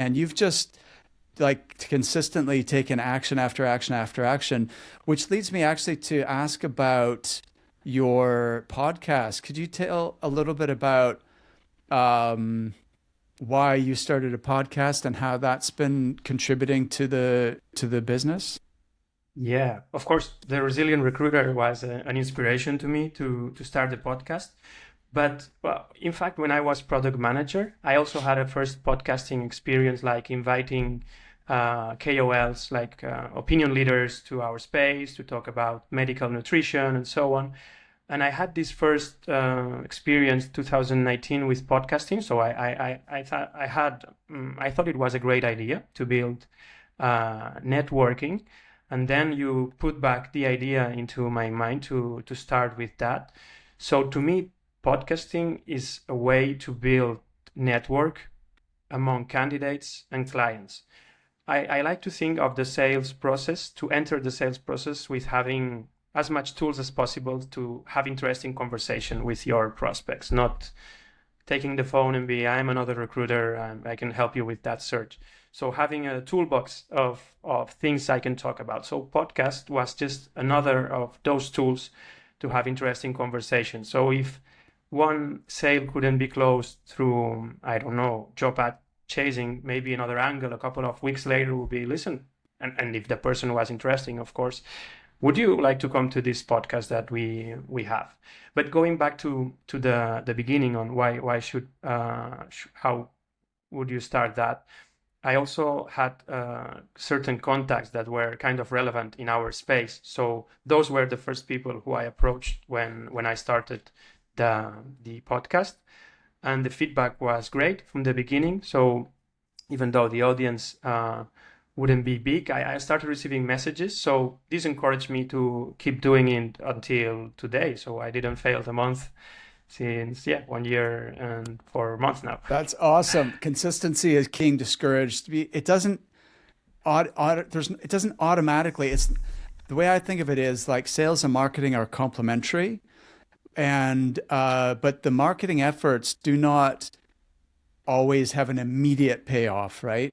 and you've just like consistently taken action after action after action, which leads me actually to ask about your podcast. Could you tell a little bit about um, why you started a podcast and how that's been contributing to the business? Yeah, of course, the Resilient Recruiter was an inspiration to me to start the podcast. But well, in fact, when I was product manager, I also had a first podcasting experience, like inviting KOLs, like opinion leaders, to our space to talk about medical nutrition and so on. And I had this first experience 2019 with podcasting. So I thought I thought it was a great idea to build networking. And then you put back the idea into my mind to start with that. So to me, podcasting is a way to build network among candidates and clients. I like to think of the sales process, to enter the sales process with having as much tools as possible to have interesting conversation with your prospects, not taking the phone and be, I'm another recruiter, I can help you with that search. So having a toolbox of things I can talk about. So podcast was just another of those tools to have interesting conversations. So if one sale couldn't be closed through, I don't know, job ad chasing, maybe another angle a couple of weeks later will be, listen, and if the person was interesting, of course, would you like to come to this podcast that we have? But going back to the beginning on why should how would you start that? I also had certain contacts that were kind of relevant in our space. So those were the first people who I approached when I started the podcast, and the feedback was great from the beginning. So even though the audience wouldn't be big, I started receiving messages. So this encouraged me to keep doing it until today. So I didn't fail the month since 1 year and 4 months now. That's awesome. Consistency is king. Discouraged. It doesn't it doesn't automatically. It's the way I think of it is like sales and marketing are complementary, and but the marketing efforts do not always have an immediate payoff, right?